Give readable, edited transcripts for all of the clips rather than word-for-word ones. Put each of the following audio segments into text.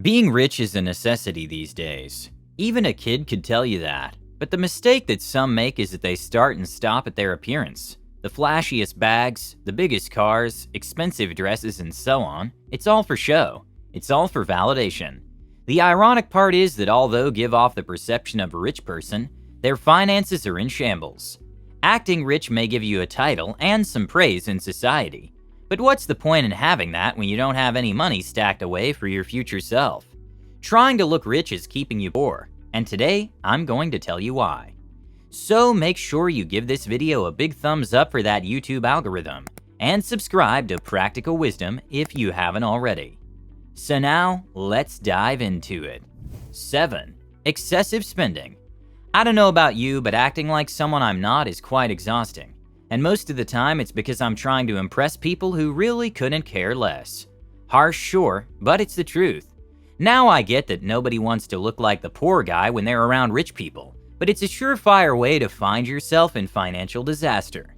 Being rich is a necessity these days. Even a kid could tell you that. But the mistake that some make is that they start and stop at their appearance. The flashiest bags, the biggest cars, expensive dresses, and so on. It's all for show. It's all for validation. The ironic part is that although give off the perception of a rich person, their finances are in shambles. Acting rich may give you a title and some praise in society. But what's the point in having that when you don't have any money stacked away for your future self? Trying to look rich is keeping you poor, and today I'm going to tell you why. So make sure you give this video a big thumbs up for that YouTube algorithm, and subscribe to Practical Wisdom if you haven't already. So now, let's dive into it. 7. Excessive spending. I don't know about you, but acting like someone I'm not is quite exhausting. And most of the time it's because I'm trying to impress people who really couldn't care less. Harsh, sure, but it's the truth. Now I get that nobody wants to look like the poor guy when they're around rich people, but it's a surefire way to find yourself in financial disaster.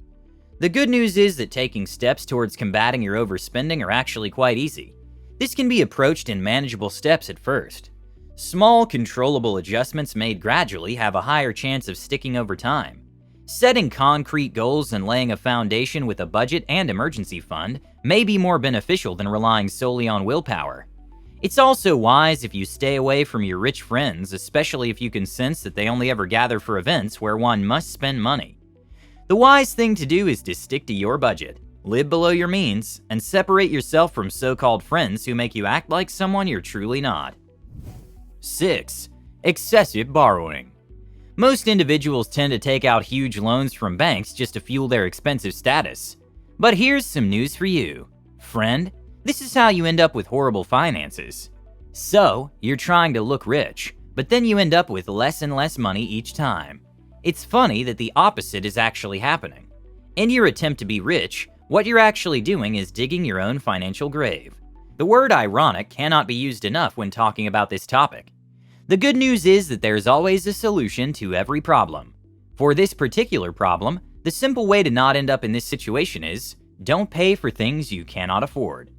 The good news is that taking steps towards combating your overspending are actually quite easy. This can be approached in manageable steps at first. Small, controllable adjustments made gradually have a higher chance of sticking over time. Setting concrete goals and laying a foundation with a budget and emergency fund may be more beneficial than relying solely on willpower. It's also wise if you stay away from your rich friends, especially if you can sense that they only ever gather for events where one must spend money. The wise thing to do is to stick to your budget, live below your means, and separate yourself from so-called friends who make you act like someone you're truly not. 6. Excessive borrowing. Most individuals tend to take out huge loans from banks just to fuel their expensive status. But here's some news for you. Friend, this is how you end up with horrible finances. So, you're trying to look rich, but then you end up with less and less money each time. It's funny that the opposite is actually happening. In your attempt to be rich, what you're actually doing is digging your own financial grave. The word ironic cannot be used enough when talking about this topic. The good news is that there's always a solution to every problem. For this particular problem, the simple way to not end up in this situation is, don't pay for things you cannot afford.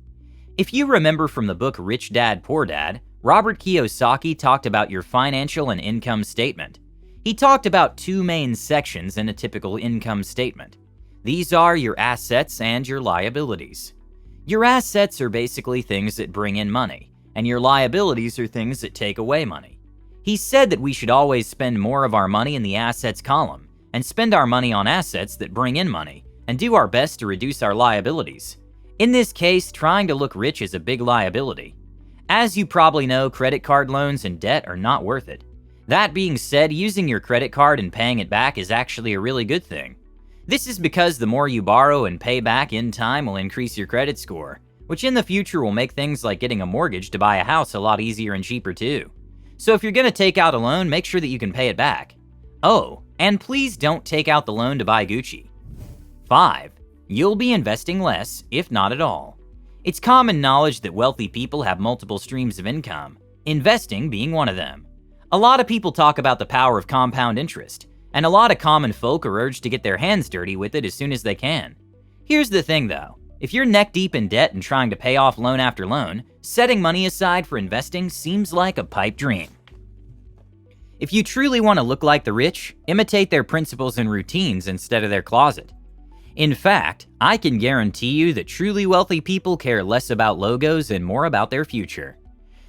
If you remember from the book Rich Dad, Poor Dad, Robert Kiyosaki talked about your financial and income statement. He talked about two main sections in a typical income statement. These are your assets and your liabilities. Your assets are basically things that bring in money, and your liabilities are things that take away money. He said that we should always spend more of our money in the assets column and spend our money on assets that bring in money and do our best to reduce our liabilities. In this case, trying to look rich is a big liability. As you probably know, credit card loans and debt are not worth it. That being said, using your credit card and paying it back is actually a really good thing. This is because the more you borrow and pay back in time will increase your credit score, which in the future will make things like getting a mortgage to buy a house a lot easier and cheaper too. So if you're going to take out a loan, make sure that you can pay it back. Oh, and please don't take out the loan to buy Gucci. 5. You'll be investing less, if not at all. It's common knowledge that wealthy people have multiple streams of income, investing being one of them. A lot of people talk about the power of compound interest, and a lot of common folk are urged to get their hands dirty with it as soon as they can. Here's the thing though. If you're neck deep in debt and trying to pay off loan after loan, setting money aside for investing seems like a pipe dream. If you truly want to look like the rich, imitate their principles and routines instead of their closet. In fact, I can guarantee you that truly wealthy people care less about logos and more about their future.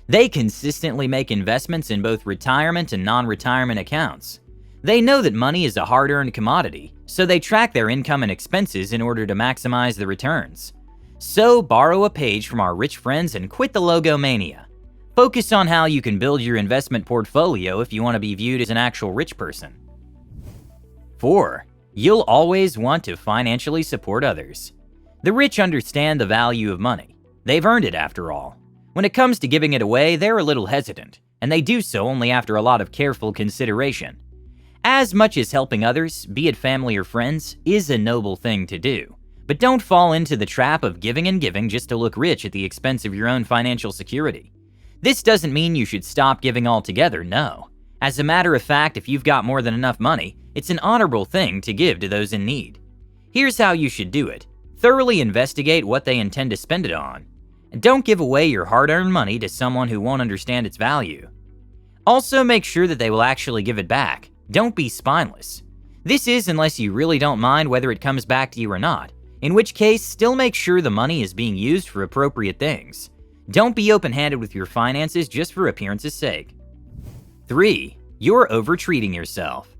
They consistently make investments in both retirement and non-retirement accounts. They know that money is a hard-earned commodity, so they track their income and expenses in order to maximize the returns. So borrow a page from our rich friends and quit the logo mania. Focus on how you can build your investment portfolio if you want to be viewed as an actual rich person. 4. You'll always want to financially support others. The rich understand the value of money. They've earned it after all. When it comes to giving it away, they're a little hesitant, and they do so only after a lot of careful consideration. As much as helping others, be it family or friends, is a noble thing to do. But don't fall into the trap of giving and giving just to look rich at the expense of your own financial security. This doesn't mean you should stop giving altogether, no. As a matter of fact, if you've got more than enough money, it's an honorable thing to give to those in need. Here's how you should do it. Thoroughly investigate what they intend to spend it on. And don't give away your hard-earned money to someone who won't understand its value. Also, make sure that they will actually give it back. Don't be spineless. This is unless you really don't mind whether it comes back to you or not, in which case, still make sure the money is being used for appropriate things. Don't be open-handed with your finances just for appearance's sake. 3. You're over-treating yourself.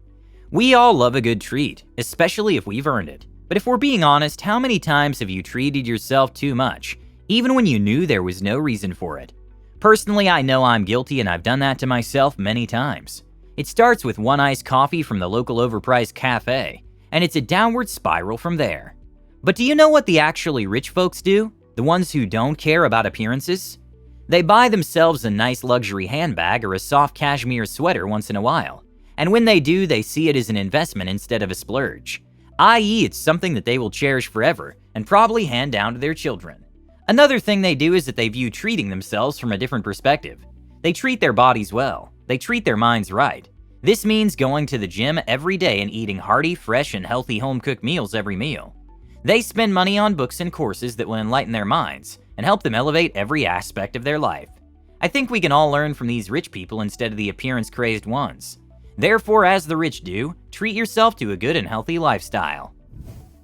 We all love a good treat, especially if we've earned it. But if we're being honest, how many times have you treated yourself too much, even when you knew there was no reason for it? Personally, I know I'm guilty and I've done that to myself many times. It starts with one iced coffee from the local overpriced cafe, and it's a downward spiral from there. But do you know what the actually rich folks do? The ones who don't care about appearances? They buy themselves a nice luxury handbag or a soft cashmere sweater once in a while. And when they do, they see it as an investment instead of a splurge. I.e., it's something that they will cherish forever and probably hand down to their children. Another thing they do is that they view treating themselves from a different perspective. They treat their bodies well. They treat their minds right. This means going to the gym every day and eating hearty, fresh, and healthy home-cooked meals every meal. They spend money on books and courses that will enlighten their minds and help them elevate every aspect of their life. I think we can all learn from these rich people instead of the appearance-crazed ones. Therefore, as the rich do, treat yourself to a good and healthy lifestyle.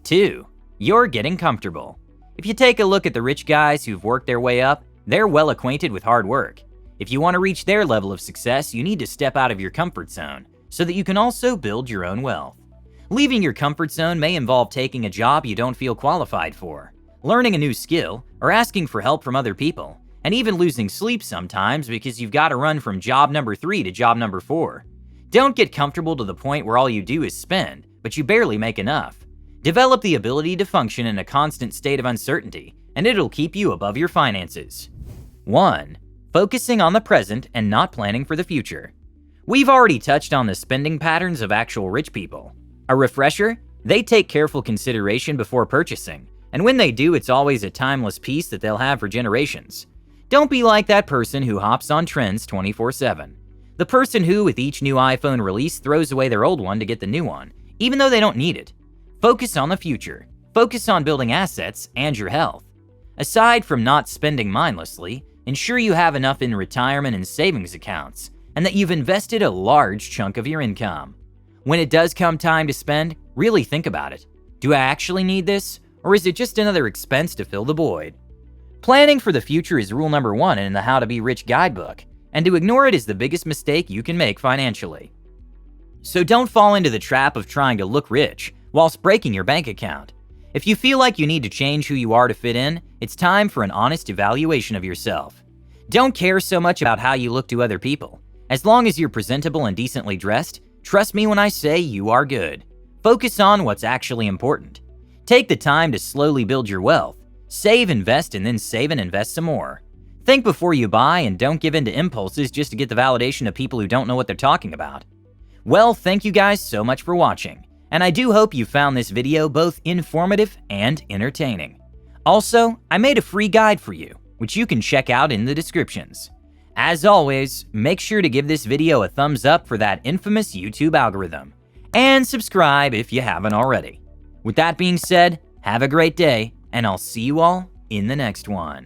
2. You're getting comfortable. If you take a look at the rich guys who've worked their way up, they're well acquainted with hard work. If you want to reach their level of success, you need to step out of your comfort zone so that you can also build your own wealth. Leaving your comfort zone may involve taking a job you don't feel qualified for, learning a new skill, or asking for help from other people, and even losing sleep sometimes because you've got to run from job number 3 to job number 4. Don't get comfortable to the point where all you do is spend, but you barely make enough. Develop the ability to function in a constant state of uncertainty, and it'll keep you above your finances. 1. Focusing on the present and not planning for the future. We've already touched on the spending patterns of actual rich people. A refresher? They take careful consideration before purchasing, and when they do, it's always a timeless piece that they'll have for generations. Don't be like that person who hops on trends 24/7. The person who, with each new iPhone release, throws away their old one to get the new one, even though they don't need it. Focus on the future. Focus on building assets and your health. Aside from not spending mindlessly, ensure you have enough in retirement and savings accounts, and that you've invested a large chunk of your income. When it does come time to spend, really think about it. Do I actually need this, or is it just another expense to fill the void? Planning for the future is rule number 1 in the How to Be Rich guidebook, and to ignore it is the biggest mistake you can make financially. So don't fall into the trap of trying to look rich whilst breaking your bank account. If you feel like you need to change who you are to fit in, it's time for an honest evaluation of yourself. Don't care so much about how you look to other people. As long as you're presentable and decently dressed, trust me when I say you are good. Focus on what's actually important. Take the time to slowly build your wealth. Save, invest, and then save and invest some more. Think before you buy and don't give in to impulses just to get the validation of people who don't know what they're talking about. Well, thank you guys so much for watching, and I do hope you found this video both informative and entertaining. Also, I made a free guide for you, which you can check out in the descriptions. As always, make sure to give this video a thumbs up for that infamous YouTube algorithm, and subscribe if you haven't already. With that being said, have a great day, and I'll see you all in the next one.